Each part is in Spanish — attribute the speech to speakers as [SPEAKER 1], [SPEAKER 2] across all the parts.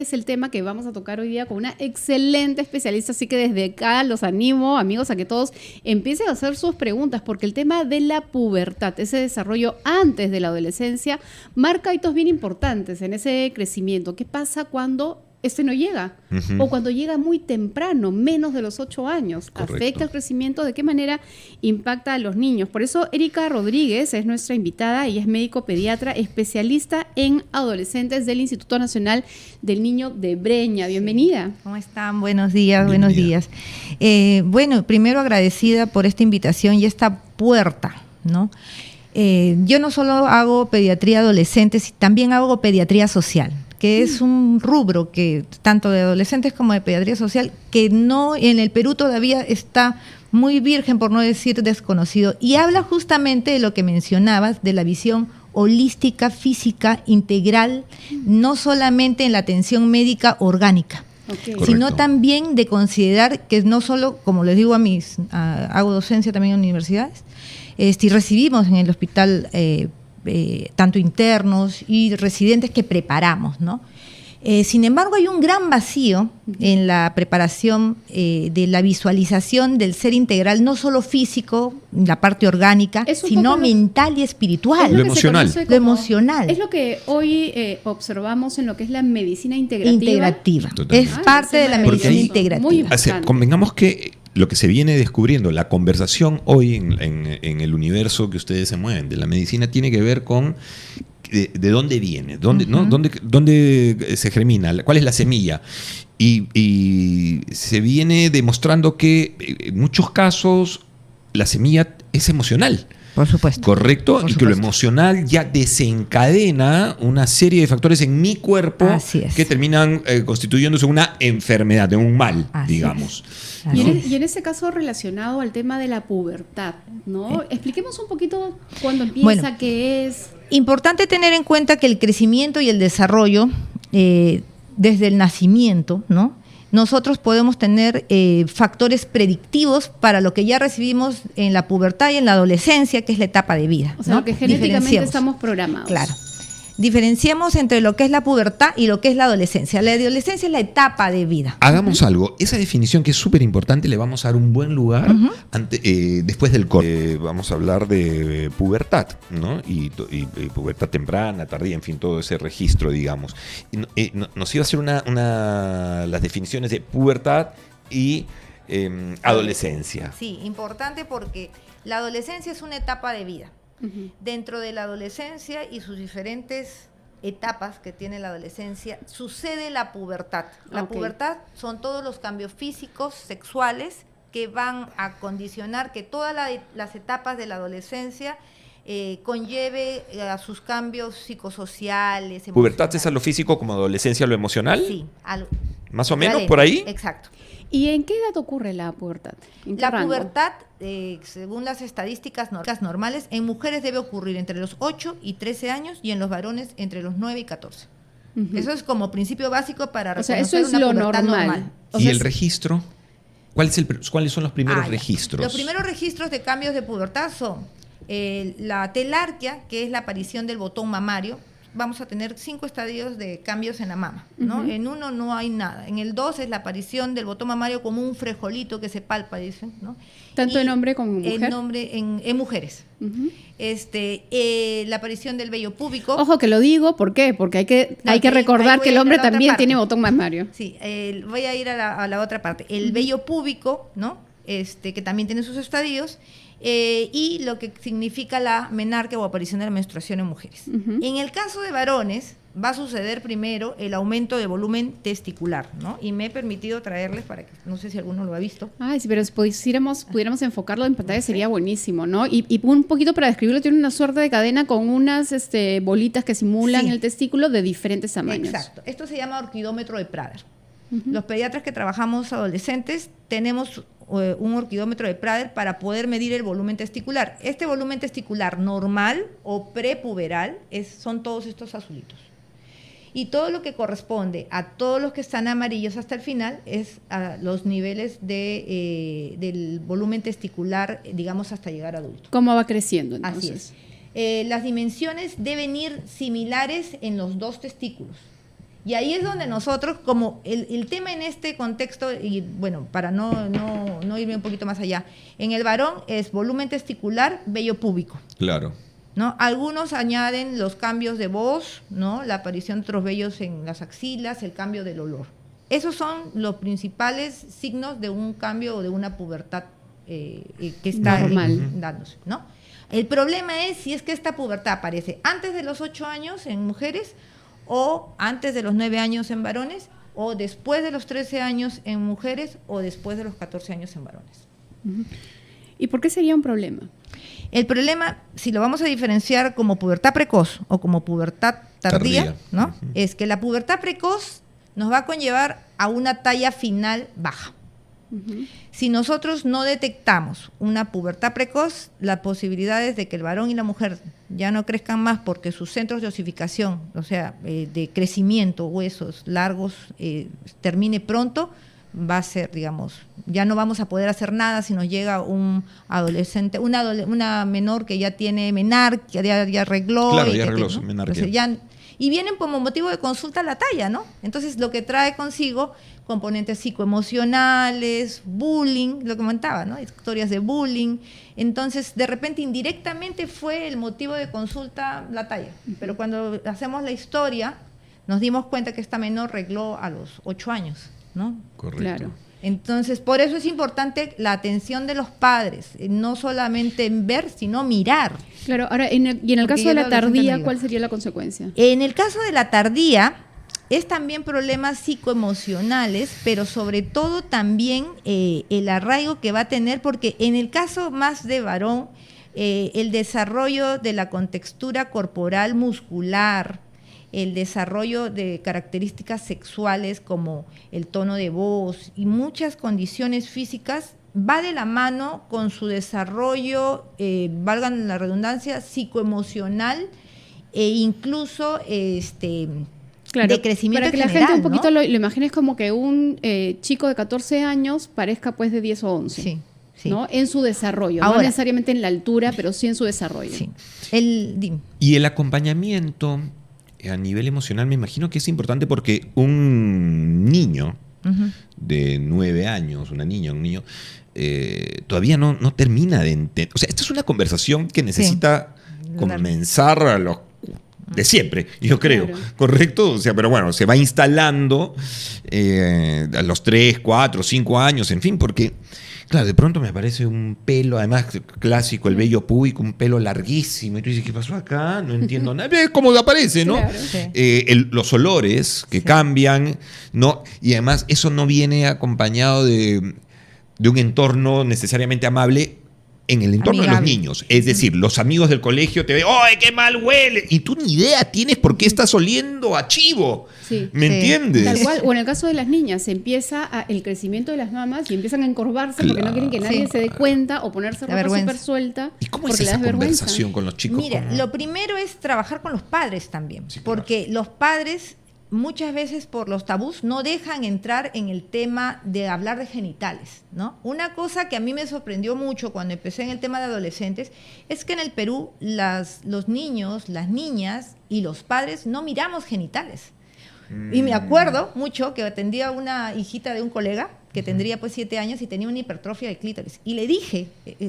[SPEAKER 1] Es el tema que vamos a tocar hoy día con una excelente especialista, así que desde acá los animo, amigos, a que todos empiecen a hacer sus preguntas, porque el tema de la pubertad, ese desarrollo antes de la adolescencia, marca hitos bien importantes en ese crecimiento. ¿Qué pasa cuando este no llega? O cuando llega muy temprano, menos de los 8 años.
[SPEAKER 2] Correcto.
[SPEAKER 1] ¿Afecta el crecimiento? ¿De qué manera impacta a los niños? Por eso Erika Rodríguez es nuestra invitada. Ella es médico pediatra, especialista en adolescentes del Instituto Nacional del Niño de Breña. Bienvenida.
[SPEAKER 3] ¿Cómo están? Buenos días, buenos
[SPEAKER 2] Bienvenida.
[SPEAKER 3] días. Bueno, primero agradecida por esta invitación y esta puerta, ¿no? Yo no solo hago pediatría adolescentes, también hago pediatría social, que es un rubro que tanto de adolescentes como de pediatría social, que no en el Perú todavía está muy virgen, por no decir desconocido, y habla justamente de lo que mencionabas, de la visión holística, física, integral, no solamente en la atención médica orgánica,
[SPEAKER 1] Okay.
[SPEAKER 3] sino
[SPEAKER 2] Correcto.
[SPEAKER 3] también de considerar que no solo, como les digo hago docencia también en universidades, y recibimos en el hospital tanto internos y residentes que preparamos, ¿no? Sin embargo, hay un gran vacío en la preparación de la visualización del ser integral, no solo físico, la parte orgánica,
[SPEAKER 1] Es un
[SPEAKER 3] sino
[SPEAKER 1] poco
[SPEAKER 3] mental y espiritual.
[SPEAKER 2] Lo
[SPEAKER 1] que se
[SPEAKER 2] emocional.
[SPEAKER 1] conoce
[SPEAKER 3] Lo emocional.
[SPEAKER 1] Es lo que hoy observamos en lo que es la medicina integrativa.
[SPEAKER 3] Integrativa.
[SPEAKER 2] Totalmente.
[SPEAKER 3] Es parte de la
[SPEAKER 1] Porque
[SPEAKER 3] medicina
[SPEAKER 2] ahí-
[SPEAKER 3] integrativa.
[SPEAKER 1] Muy
[SPEAKER 2] O sea,
[SPEAKER 1] importante.
[SPEAKER 2] convengamos que lo que se viene descubriendo, la conversación hoy en el universo que ustedes se mueven de la medicina tiene que ver con de dónde viene, ¿no? ¿Dónde se germina, cuál es la semilla. Y se viene demostrando que en muchos casos la semilla es emocional.
[SPEAKER 3] Por supuesto.
[SPEAKER 2] ¿Correcto?
[SPEAKER 3] Por
[SPEAKER 2] Y que lo
[SPEAKER 3] supuesto.
[SPEAKER 2] emocional ya desencadena una serie de factores en mi cuerpo
[SPEAKER 3] Así es.
[SPEAKER 2] que terminan constituyéndose una enfermedad, en un mal,
[SPEAKER 3] Así
[SPEAKER 2] digamos.
[SPEAKER 3] Así
[SPEAKER 2] ¿no?
[SPEAKER 3] es.
[SPEAKER 1] Y en ese caso relacionado al tema de la pubertad, ¿no? Expliquemos un poquito cuándo empieza,
[SPEAKER 3] Bueno.
[SPEAKER 1] qué es.
[SPEAKER 3] Importante tener en cuenta que el crecimiento y el desarrollo, desde el nacimiento, ¿no? Nosotros podemos tener factores predictivos para lo que ya recibimos en la pubertad y en la adolescencia, que es la etapa de vida.
[SPEAKER 1] O sea,
[SPEAKER 3] ¿no?
[SPEAKER 1] que genéticamente
[SPEAKER 3] Diferenciemos.
[SPEAKER 1] estamos programados.
[SPEAKER 3] Claro. Diferenciemos entre lo que es la pubertad y lo que es la adolescencia. La adolescencia es la etapa de vida.
[SPEAKER 2] Hagamos algo. Esa definición que es súper importante le vamos a dar un buen lugar después del corte. Vamos a hablar de pubertad, ¿no? Y pubertad temprana, tardía, en fin, todo ese registro, digamos. Nos iba a hacer las definiciones de pubertad y adolescencia.
[SPEAKER 3] Sí, importante porque la adolescencia es una etapa de vida.
[SPEAKER 1] Ujú.
[SPEAKER 3] Dentro de la adolescencia y sus diferentes etapas que tiene la adolescencia, sucede la pubertad. La
[SPEAKER 1] Ok.
[SPEAKER 3] pubertad son todos los cambios físicos, sexuales, que van a condicionar que todas las etapas de la adolescencia conlleve a sus cambios psicosociales.
[SPEAKER 2] ¿Pubertad es a
[SPEAKER 3] emocionales.
[SPEAKER 2] lo físico como adolescencia a lo emocional?
[SPEAKER 3] Sí,
[SPEAKER 2] Más o menos,
[SPEAKER 3] equivalente,
[SPEAKER 2] por ahí.
[SPEAKER 3] Exacto.
[SPEAKER 1] ¿Y en qué edad ocurre la pubertad? ¿En qué
[SPEAKER 3] La
[SPEAKER 1] rango?
[SPEAKER 3] pubertad, según las estadísticas normales, en mujeres debe ocurrir entre los 8 y 13 años y en los varones entre los 9 y 14.
[SPEAKER 1] Ujú.
[SPEAKER 3] Eso es como principio básico para
[SPEAKER 1] O sea,
[SPEAKER 3] reconocer
[SPEAKER 1] eso es
[SPEAKER 3] una
[SPEAKER 1] lo
[SPEAKER 3] pubertad
[SPEAKER 1] normal. O
[SPEAKER 2] ¿Y
[SPEAKER 1] sea,
[SPEAKER 2] el registro? ¿Cuáles son los primeros
[SPEAKER 3] Ya.
[SPEAKER 2] registros?
[SPEAKER 3] Los primeros registros de cambios de pubertad son la telarquia, que es la aparición del botón mamario. Vamos a tener 5 estadios de cambios en la mama, ¿no?
[SPEAKER 1] Ujú.
[SPEAKER 3] En uno no hay nada. En el 2 es la aparición del botón mamario como un frijolito que se palpa, dicen, ¿no?
[SPEAKER 1] ¿Tanto
[SPEAKER 3] Y
[SPEAKER 1] en hombre como en mujer?
[SPEAKER 3] En mujeres.
[SPEAKER 1] Ujú.
[SPEAKER 3] La aparición del vello púbico.
[SPEAKER 1] Ojo que lo digo, ¿por qué? Porque hay que
[SPEAKER 3] No,
[SPEAKER 1] recordar
[SPEAKER 3] ahí voy
[SPEAKER 1] que el
[SPEAKER 3] a
[SPEAKER 1] hombre
[SPEAKER 3] la otra
[SPEAKER 1] también
[SPEAKER 3] parte.
[SPEAKER 1] tiene botón mamario.
[SPEAKER 3] Sí, voy a ir a la otra parte. El vello púbico, ¿no? Que también tiene sus estadios, y lo que significa la menarquia o aparición de la menstruación en mujeres.
[SPEAKER 1] Ujú.
[SPEAKER 3] En el caso de varones, va a suceder primero el aumento de volumen testicular, ¿no? Y me he permitido traerles para que, no sé si alguno lo ha visto.
[SPEAKER 1] Ay, sí, pero si pudiéramos enfocarlo en pantalla sería buenísimo, ¿no? Y un poquito para describirlo, tiene una suerte de cadena con unas bolitas que simulan
[SPEAKER 3] Sí.
[SPEAKER 1] el testículo de diferentes tamaños.
[SPEAKER 3] Exacto. Esto se llama orquidómetro de Prader. Los pediatras que trabajamos adolescentes tenemos un orquidómetro de Prader para poder medir el volumen testicular. Este volumen testicular normal o prepuberal son todos estos azulitos. Y todo lo que corresponde a todos los que están amarillos hasta el final es a los niveles del volumen testicular, digamos, hasta llegar a adulto.
[SPEAKER 1] ¿Cómo va creciendo entonces?
[SPEAKER 3] Así es. Las dimensiones deben ir similares en los dos testículos. Y ahí es donde nosotros, como el tema en este contexto, y bueno, para no irme un poquito más allá, en el varón es volumen testicular, vello púbico.
[SPEAKER 2] Claro.
[SPEAKER 3] ¿No? Algunos añaden los cambios de voz, ¿no? La aparición de otros vellos en las axilas, el cambio del olor. Esos son los principales signos de un cambio o de una pubertad que está dándose, ¿no? El problema es si es que esta pubertad aparece antes de los 8 años en mujeres, o antes de los 9 años en varones, o después de los 13 años en mujeres, o después de los 14 años en varones.
[SPEAKER 1] ¿Y por qué sería un problema?
[SPEAKER 3] El problema, si lo vamos a diferenciar como pubertad precoz o como pubertad tardía, ¿no? Es que la pubertad precoz nos va a conllevar a una talla final baja. Si nosotros no detectamos una pubertad precoz, las posibilidades de que el varón y la mujer ya no crezcan más porque sus centros de osificación, o sea, de crecimiento, huesos largos, termine pronto, va a ser, digamos, ya no vamos a poder hacer nada si nos llega un adolescente, una menor que ya tiene menarquia, ya arregló.
[SPEAKER 2] Claro, ya arregló su
[SPEAKER 3] ¿no?
[SPEAKER 2] menarquia.
[SPEAKER 3] Entonces y vienen como motivo de consulta la talla, ¿no? Entonces, lo que trae consigo componentes psicoemocionales, bullying, lo que comentaba, ¿no? Historias de bullying. Entonces, de repente, indirectamente fue el motivo de consulta la talla. Pero cuando hacemos la historia, nos dimos cuenta que esta menor arregló a los 8 años, ¿no?
[SPEAKER 2] Correcto.
[SPEAKER 1] Claro.
[SPEAKER 3] Entonces, por eso es importante la atención de los padres, no solamente en ver, sino mirar.
[SPEAKER 1] Claro, ahora, y en el caso de la tardía, ¿cuál sería la consecuencia?
[SPEAKER 3] En el caso de la tardía, es también problemas psicoemocionales, pero sobre todo también el arraigo que va a tener, porque en el caso más de varón, el desarrollo de la contextura corporal muscular, el desarrollo de características sexuales como el tono de voz y muchas condiciones físicas va de la mano con su desarrollo, valgan la redundancia, psicoemocional e incluso
[SPEAKER 1] claro,
[SPEAKER 3] de crecimiento
[SPEAKER 1] para que
[SPEAKER 3] general,
[SPEAKER 1] la gente un poquito
[SPEAKER 3] ¿no?
[SPEAKER 1] lo imagines como que un chico de 14 años parezca pues de 10 o 11.
[SPEAKER 3] Sí. Sí.
[SPEAKER 1] ¿No? En su desarrollo,
[SPEAKER 3] Ahora,
[SPEAKER 1] no necesariamente en la altura, pero sí en su desarrollo.
[SPEAKER 3] Sí.
[SPEAKER 2] Y el acompañamiento a nivel emocional me imagino que es importante porque un niño de 9 años, una niña, un niño, todavía no termina de entender. O sea, esta es una conversación que necesita comenzar a los de siempre, yo creo,
[SPEAKER 1] claro.
[SPEAKER 2] ¿Correcto? O sea, pero bueno, se va instalando a los 3, 4, 5 años, en fin, porque, claro, de pronto me aparece un pelo, además clásico, el vello púbico, un pelo larguísimo, y tú dices, ¿qué pasó acá? No entiendo nada. ¿Ves cómo aparece, no?
[SPEAKER 1] Claro.
[SPEAKER 3] Sí.
[SPEAKER 2] Los olores que cambian, ¿no? Y además eso no viene acompañado de un entorno necesariamente amable en el entorno de los niños. Es decir, los amigos del colegio te ven, ¡ay, qué mal huele! Y tú ni idea tienes por qué estás oliendo a chivo.
[SPEAKER 1] Sí.
[SPEAKER 2] ¿Me entiendes?
[SPEAKER 1] Tal cual, o en el caso de las niñas, se empieza el crecimiento de las mamas y empiezan a encorvarse porque no quieren que nadie se dé cuenta o ponerse ropa súper suelta.
[SPEAKER 2] ¿Y cómo es
[SPEAKER 1] porque
[SPEAKER 2] esa
[SPEAKER 1] les da vergüenza.
[SPEAKER 2] conversación con los chicos?
[SPEAKER 3] Mira,
[SPEAKER 2] ¿Cómo?
[SPEAKER 3] lo primero es trabajar con los padres también,
[SPEAKER 2] Sí,
[SPEAKER 3] porque los padres muchas veces por los tabús no dejan entrar en el tema de hablar de genitales, ¿no? Una cosa que a mí me sorprendió mucho cuando empecé en el tema de adolescentes es que en el Perú los niños, las niñas y los padres no miramos genitales. Y me acuerdo mucho que atendía una hijita de un colega que tendría pues 7 años y tenía una hipertrofia de clítoris. Y le dije,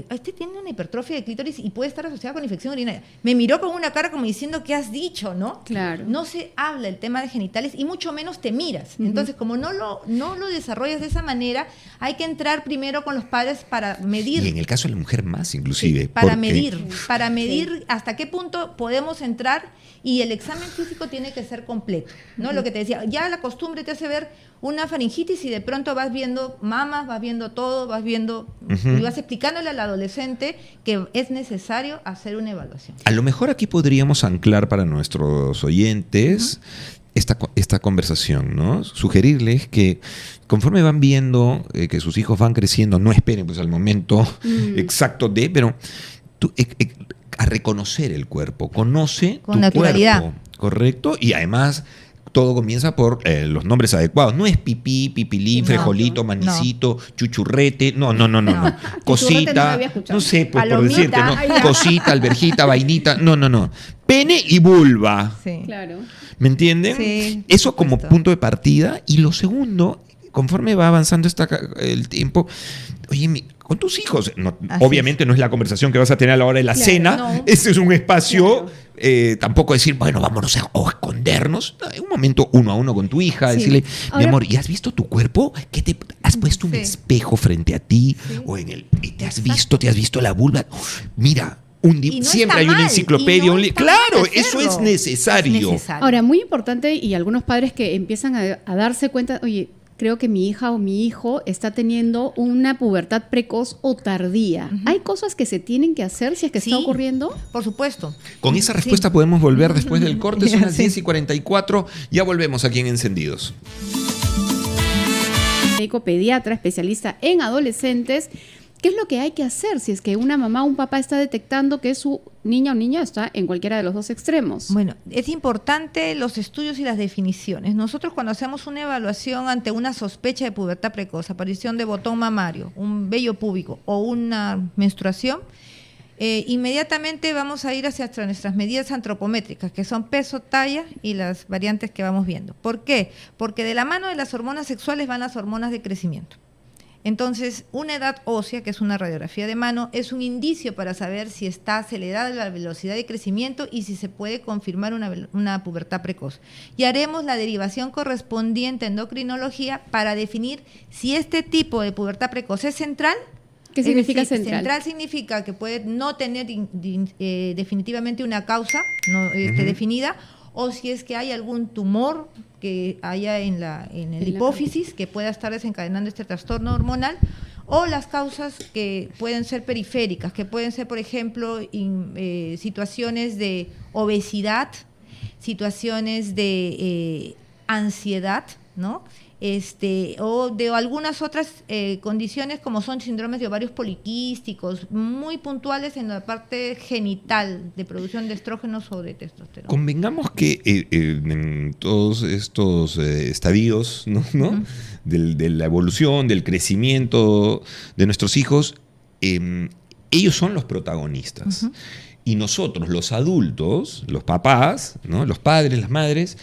[SPEAKER 3] este tiene una hipertrofia de clítoris y puede estar asociada con infección urinaria. Me miró con una cara como diciendo, ¿qué has dicho? ¿No?
[SPEAKER 1] Claro.
[SPEAKER 3] No se habla el tema de genitales y mucho menos te miras. Entonces, como no lo desarrollas de esa manera, hay que entrar primero con los padres para medir.
[SPEAKER 2] Y en el caso de la mujer más, inclusive.
[SPEAKER 3] Sí, para
[SPEAKER 2] porque
[SPEAKER 3] medir hasta qué punto podemos entrar, y el examen físico tiene que ser completo, ¿no? Lo que te decía, ya la costumbre te hace ver una faringitis y de pronto vas viendo mamas, vas viendo todo, vas viendo y vas explicándole al adolescente que es necesario hacer una evaluación.
[SPEAKER 2] A lo mejor aquí podríamos anclar para nuestros oyentes esta conversación, ¿no? Sugerirles que conforme van viendo que sus hijos van creciendo, no esperen pues al momento exacto pero tú, a reconocer el cuerpo, conoce
[SPEAKER 3] con
[SPEAKER 2] tu
[SPEAKER 3] naturalidad.
[SPEAKER 2] cuerpo, ¿correcto? Y además todo comienza por los nombres adecuados. No es pipí, pipilín, frijolito, manicito, chuchurrete. No.
[SPEAKER 1] Chuchurrete no lo
[SPEAKER 2] Cosita.
[SPEAKER 1] había escuchado.
[SPEAKER 2] No sé, pues, por
[SPEAKER 3] Palomita.
[SPEAKER 2] decirte, ¿no?
[SPEAKER 3] Ay, ya.
[SPEAKER 2] Cosita, alverjita, vainita. No. Pene y vulva.
[SPEAKER 3] Sí.
[SPEAKER 1] Claro.
[SPEAKER 2] ¿Me entienden?
[SPEAKER 3] Sí,
[SPEAKER 2] Eso
[SPEAKER 3] por
[SPEAKER 2] como
[SPEAKER 3] supuesto.
[SPEAKER 2] punto de partida. Y lo segundo, conforme va avanzando el tiempo, oye, con tus hijos,
[SPEAKER 3] Así
[SPEAKER 2] obviamente no es la conversación que vas a tener a la hora de la
[SPEAKER 1] Claro,
[SPEAKER 2] cena,
[SPEAKER 1] no.
[SPEAKER 2] ese es un espacio,
[SPEAKER 1] Claro.
[SPEAKER 2] tampoco decir, bueno, vámonos o escondernos, un momento uno a uno con tu hija,
[SPEAKER 1] Sí.
[SPEAKER 2] decirle, mi
[SPEAKER 1] Ahora-
[SPEAKER 2] amor, ¿y has visto tu cuerpo? ¿Qué te has puesto un
[SPEAKER 3] Sí.
[SPEAKER 2] espejo frente a ti?
[SPEAKER 3] Sí.
[SPEAKER 2] O y te has visto la vulva. Mira,
[SPEAKER 3] Y no
[SPEAKER 2] siempre
[SPEAKER 3] está
[SPEAKER 2] hay una
[SPEAKER 3] mal,
[SPEAKER 2] enciclopedia,
[SPEAKER 3] y no
[SPEAKER 2] un
[SPEAKER 3] está
[SPEAKER 2] claro,
[SPEAKER 3] mal
[SPEAKER 2] eso es
[SPEAKER 3] hacerlo.
[SPEAKER 2] necesario.
[SPEAKER 3] Es necesario.
[SPEAKER 1] Ahora, muy importante, y algunos padres que empiezan a darse cuenta, oye, creo que mi hija o mi hijo está teniendo una pubertad precoz o tardía. ¿Hay cosas que se tienen que hacer si es que
[SPEAKER 3] Sí.
[SPEAKER 1] está ocurriendo?
[SPEAKER 3] Por supuesto.
[SPEAKER 2] Con esa
[SPEAKER 3] Sí.
[SPEAKER 2] respuesta podemos volver después del corte, son las
[SPEAKER 3] Sí.
[SPEAKER 2] 10:44, ya volvemos aquí en Encendidos.
[SPEAKER 1] Médico pediatra, especialista en adolescentes. ¿Qué es lo que hay que hacer si es que una mamá o un papá está detectando que su niña o niño está en cualquiera de los dos extremos?
[SPEAKER 3] Bueno, es importante los estudios y las definiciones. Nosotros cuando hacemos una evaluación ante una sospecha de pubertad precoz, aparición de botón mamario, un vello púbico o una menstruación, inmediatamente vamos a ir hacia nuestras medidas antropométricas, que son peso, talla y las variantes que vamos viendo. ¿Por qué? Porque de la mano de las hormonas sexuales van las hormonas de crecimiento. Entonces, una edad ósea, que es una radiografía de mano, es un indicio para saber si está acelerada la velocidad de crecimiento y si se puede confirmar una pubertad precoz. Y haremos la derivación correspondiente a endocrinología para definir si este tipo de pubertad precoz es central.
[SPEAKER 1] ¿Qué
[SPEAKER 3] Es
[SPEAKER 1] significa
[SPEAKER 3] decir,
[SPEAKER 1] central?
[SPEAKER 3] Central significa que puede no tener definitivamente una causa definida, o si es que hay algún tumor que haya en el hipófisis que pueda estar desencadenando este trastorno hormonal, o las causas que pueden ser periféricas, que pueden ser, por ejemplo, situaciones de obesidad, situaciones de ansiedad, ¿no? O de algunas otras condiciones como son síndromes de ovarios poliquísticos, muy puntuales en la parte genital de producción de estrógenos o de testosterona.
[SPEAKER 2] Convengamos que en todos estos estadios, ¿no? De la evolución, del crecimiento de nuestros hijos, ellos son los protagonistas. Y nosotros, los adultos, los papás, ¿no? Los padres, las madres,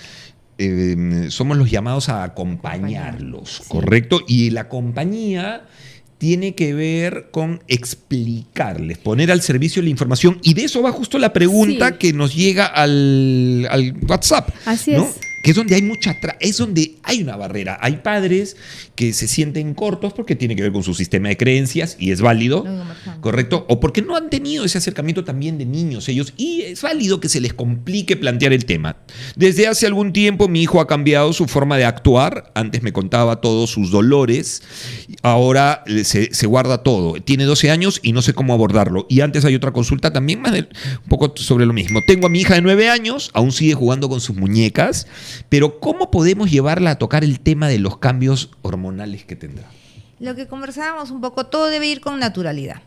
[SPEAKER 2] somos los llamados a acompañarlos, ¿correcto? Y la compañía tiene que ver con explicarles, poner al servicio la información. Y de eso va justo la pregunta que nos llega al WhatsApp.
[SPEAKER 1] Así
[SPEAKER 2] ¿no?
[SPEAKER 1] es.
[SPEAKER 2] Que es donde hay es donde hay una barrera. Hay padres que se sienten cortos porque tiene que ver con su sistema de creencias y es válido, ¿correcto? O porque no han tenido ese acercamiento también de niños ellos y es válido que se les complique plantear el tema. Desde hace algún tiempo mi hijo ha cambiado su forma de actuar. Antes me contaba todos sus dolores, ahora se guarda todo. Tiene 12 años y no sé cómo abordarlo. Y antes hay otra consulta también un poco sobre lo mismo. Tengo a mi hija de 9 años, aún sigue jugando con sus muñecas. Pero ¿cómo podemos llevarla a tocar el tema de los cambios hormonales que tendrá?
[SPEAKER 3] Lo que conversábamos un poco, todo debe ir con naturalidad.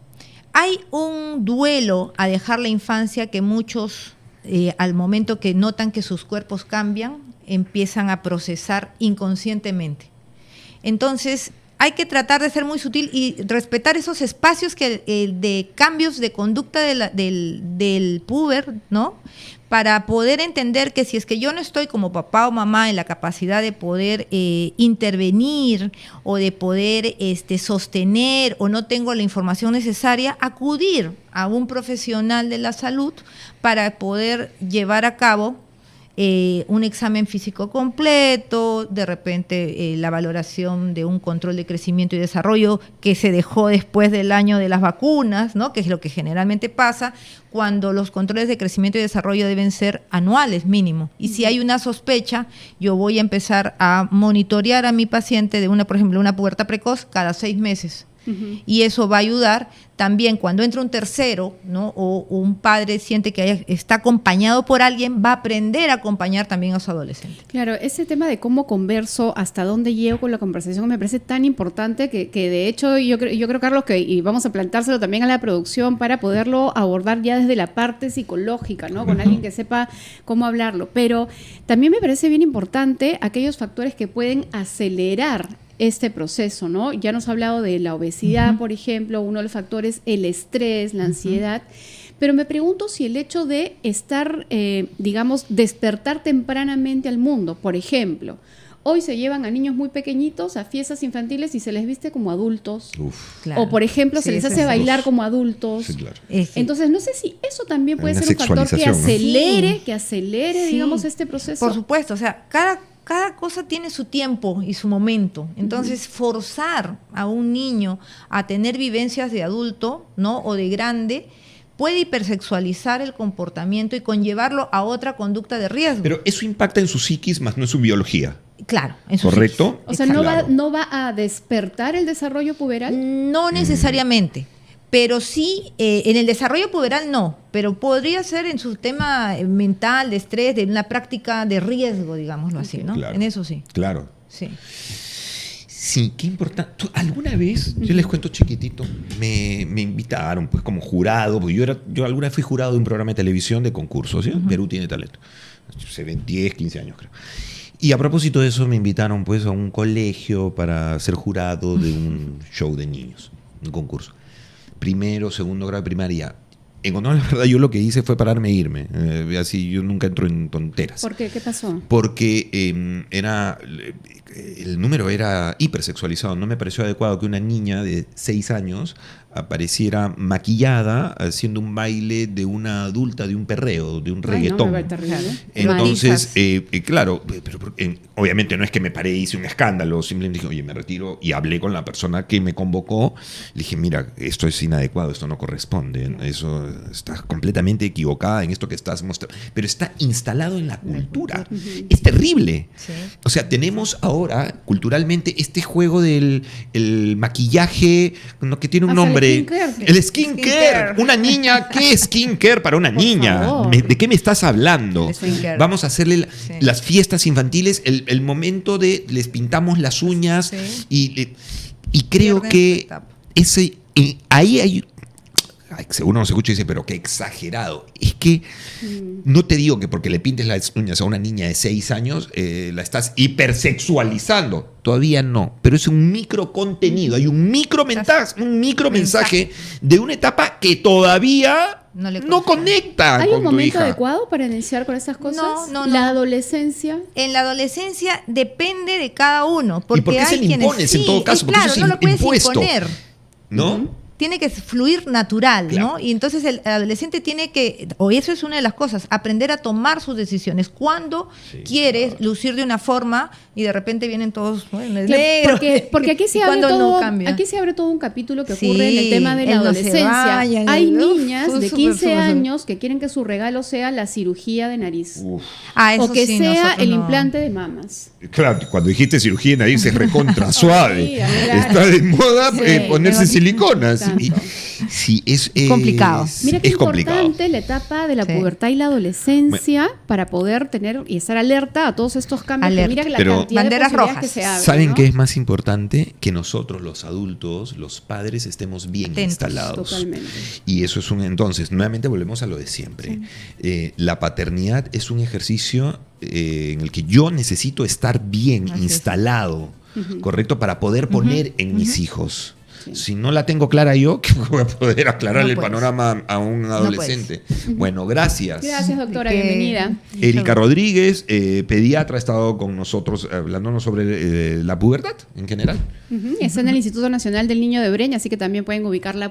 [SPEAKER 3] Hay un duelo a dejar la infancia que muchos, al momento que notan que sus cuerpos cambian, empiezan a procesar inconscientemente. Entonces, hay que tratar de ser muy sutil y respetar esos espacios de cambios de conducta del puber, ¿no? Para poder entender que si es que yo no estoy como papá o mamá en la capacidad de poder intervenir o de poder sostener o no tengo la información necesaria, acudir a un profesional de la salud para poder llevar a cabo un examen físico completo, de repente la valoración de un control de crecimiento y desarrollo que se dejó después del año de las vacunas, ¿no? Que es lo que generalmente pasa cuando los controles de crecimiento y desarrollo deben ser anuales mínimo. Y si hay una sospecha, yo voy a empezar a monitorear a mi paciente de por ejemplo, una pubertad precoz cada 6 meses. Y eso va a ayudar también cuando entra un tercero, ¿no? O un padre siente que está acompañado por alguien, va a aprender a acompañar también a su adolescente.
[SPEAKER 1] Claro, ese tema de cómo converso, hasta dónde llego con la conversación, me parece tan importante que de hecho yo creo, Carlos, y vamos a plantárselo también a la producción para poderlo abordar ya desde la parte psicológica, ¿no? Con alguien que sepa cómo hablarlo. Pero también me parece bien importante aquellos factores que pueden acelerar este proceso, ¿no? Ya nos ha hablado de la obesidad, por ejemplo, uno de los factores, el estrés, la ansiedad, pero me pregunto si el hecho de estar, digamos, despertar tempranamente al mundo, por ejemplo, hoy se llevan a niños muy pequeñitos a fiestas infantiles y se les viste como adultos.
[SPEAKER 3] Claro.
[SPEAKER 1] O, por ejemplo, se les hace bailar como adultos.
[SPEAKER 2] Sí, claro.
[SPEAKER 1] Entonces, no sé si eso también puede
[SPEAKER 2] Una
[SPEAKER 1] ser un factor que
[SPEAKER 2] sexualización, ¿no?
[SPEAKER 1] acelere,
[SPEAKER 3] Sí.
[SPEAKER 1] digamos, este proceso.
[SPEAKER 3] Por supuesto, o sea, cada cosa tiene su tiempo y su momento. Entonces, forzar a un niño a tener vivencias de adulto, ¿no? O de grande, puede hipersexualizar el comportamiento y conllevarlo a otra conducta de riesgo.
[SPEAKER 2] Pero eso impacta en su psiquis, más no en su biología.
[SPEAKER 3] Claro, en su
[SPEAKER 2] ¿Correcto?
[SPEAKER 1] O sea,
[SPEAKER 2] Claro.
[SPEAKER 1] no va a despertar el desarrollo puberal.
[SPEAKER 3] No necesariamente, pero sí, en el desarrollo puberal no, pero podría ser en su tema mental, de estrés, de una práctica de riesgo, digámoslo así, ¿no?
[SPEAKER 2] Claro.
[SPEAKER 3] En eso sí.
[SPEAKER 2] Claro.
[SPEAKER 3] Sí.
[SPEAKER 2] Sí, qué importante. ¿Alguna vez, yo les cuento chiquitito, me invitaron pues como jurado, porque yo alguna vez fui jurado de un programa de televisión de concursos, ¿sí? Perú tiene talento. Se ven 10, 15 años creo. Y a propósito de eso me invitaron pues a un colegio para ser jurado de un show de niños, un concurso. Primero, segundo grado de primaria. En honor a la verdad, yo lo que hice fue pararme e irme. Así yo nunca entro en tonteras.
[SPEAKER 1] ¿Por qué? ¿Qué pasó?
[SPEAKER 2] Porque el número era hipersexualizado. No me pareció adecuado que una niña de 6 años apareciera maquillada haciendo un baile de una adulta, de un perreo, de un reggaetón.
[SPEAKER 1] No, me parece terrible.
[SPEAKER 2] Entonces, claro, pero obviamente no es que me paré y hice un escándalo, simplemente dije, oye, me retiro, y hablé con la persona que me convocó. Le dije, mira, esto es inadecuado, esto no corresponde, eso está completamente equivocada en esto que estás mostrando, pero está instalado en la cultura. Es terrible.
[SPEAKER 3] Sí.
[SPEAKER 2] O sea, tenemos ahora culturalmente este juego del el maquillaje, ¿no? Que tiene un
[SPEAKER 1] Hasta
[SPEAKER 2] nombre. El skincare.
[SPEAKER 3] Skincare.
[SPEAKER 2] Una niña, ¿qué es skincare para una niña?
[SPEAKER 1] favor.
[SPEAKER 2] ¿De qué me estás hablando?
[SPEAKER 3] El skincare.
[SPEAKER 2] Vamos a hacerle
[SPEAKER 3] Sí.
[SPEAKER 2] las fiestas infantiles, el momento de les pintamos las uñas
[SPEAKER 3] Sí.
[SPEAKER 2] y creo
[SPEAKER 3] Pierden su
[SPEAKER 2] que
[SPEAKER 3] etapa.
[SPEAKER 2] ahí hay... Ay, seguro no se escucha y dice, pero qué exagerado. Es que no te digo que porque le pintes las uñas a una niña de 6 años la estás hipersexualizando. Todavía no. Pero es un micro contenido. Hay un micro mensaje de una etapa que todavía no conecta
[SPEAKER 1] ¿Hay
[SPEAKER 2] con
[SPEAKER 1] un
[SPEAKER 2] tu
[SPEAKER 1] momento
[SPEAKER 2] hija.
[SPEAKER 1] adecuado para iniciar con esas cosas?
[SPEAKER 3] No.
[SPEAKER 1] La adolescencia.
[SPEAKER 3] En la adolescencia depende de cada uno. Porque
[SPEAKER 2] por qué
[SPEAKER 3] hay
[SPEAKER 2] se le
[SPEAKER 3] quienes
[SPEAKER 2] impones en todo caso? Porque
[SPEAKER 3] claro,
[SPEAKER 2] eso es
[SPEAKER 3] no lo puedes
[SPEAKER 2] impuesto.
[SPEAKER 3] imponer.
[SPEAKER 2] ¿No?
[SPEAKER 3] Tiene que fluir natural,
[SPEAKER 2] Claro.
[SPEAKER 3] ¿no? Y entonces el adolescente tiene que, o eso es una de las cosas, aprender a tomar sus decisiones. Cuando quieres lucir de una forma y de repente vienen todos, bueno, es negro.
[SPEAKER 1] Porque aquí
[SPEAKER 3] y
[SPEAKER 1] se abre
[SPEAKER 3] cuando
[SPEAKER 1] todo,
[SPEAKER 3] no cambia.
[SPEAKER 1] aquí se abre todo un capítulo que
[SPEAKER 3] Sí,
[SPEAKER 1] ocurre en el tema de la
[SPEAKER 3] el no se
[SPEAKER 1] adolescencia.
[SPEAKER 3] vayan,
[SPEAKER 1] Hay
[SPEAKER 3] el-
[SPEAKER 1] niñas de
[SPEAKER 3] súper,
[SPEAKER 1] 15
[SPEAKER 3] súper.
[SPEAKER 1] años que quieren que su regalo sea la cirugía de nariz.
[SPEAKER 2] Uf.
[SPEAKER 3] Eso
[SPEAKER 1] O que
[SPEAKER 3] sí,
[SPEAKER 1] sea
[SPEAKER 3] nosotros
[SPEAKER 1] el
[SPEAKER 3] no.
[SPEAKER 1] implante de mamas.
[SPEAKER 2] Claro, cuando dijiste cirugía de nariz es recontra suave.
[SPEAKER 1] Sí, claro.
[SPEAKER 2] Está de moda
[SPEAKER 1] Sí,
[SPEAKER 2] ponerse
[SPEAKER 1] pero-
[SPEAKER 2] siliconas.
[SPEAKER 1] Tanto.
[SPEAKER 2] Sí, es
[SPEAKER 3] Complicado.
[SPEAKER 1] Mira qué
[SPEAKER 2] es complicado.
[SPEAKER 1] importante la etapa de la
[SPEAKER 3] Sí.
[SPEAKER 1] pubertad y la adolescencia para poder tener y estar alerta a todos estos cambios.
[SPEAKER 3] Alerta.
[SPEAKER 1] Mira la
[SPEAKER 2] Pero-
[SPEAKER 1] cantidad de
[SPEAKER 3] Banderas
[SPEAKER 1] posibilidades
[SPEAKER 3] rojas.
[SPEAKER 1] que se abren,
[SPEAKER 2] ¿Saben
[SPEAKER 1] ¿no?
[SPEAKER 2] qué es más importante? Que nosotros, los adultos, los padres, estemos bien
[SPEAKER 3] Atentos.
[SPEAKER 2] instalados.
[SPEAKER 1] Totalmente.
[SPEAKER 2] Y eso es entonces, nuevamente volvemos a lo de siempre. La paternidad es un ejercicio en el que yo necesito estar bien
[SPEAKER 3] Así es.
[SPEAKER 2] instalado, ¿correcto? Para poder poner en mis hijos. Si no la tengo clara yo, ¿qué voy a poder aclarar
[SPEAKER 3] No
[SPEAKER 2] el
[SPEAKER 3] puedes.
[SPEAKER 2] panorama a un adolescente? Bueno, gracias.
[SPEAKER 1] Gracias, doctora.
[SPEAKER 3] Que-
[SPEAKER 1] Bienvenida.
[SPEAKER 2] Erika Rodríguez, pediatra, ha estado con nosotros hablándonos sobre la pubertad en general.
[SPEAKER 1] Está en el Instituto Nacional del Niño de Breña, así que también pueden ubicarla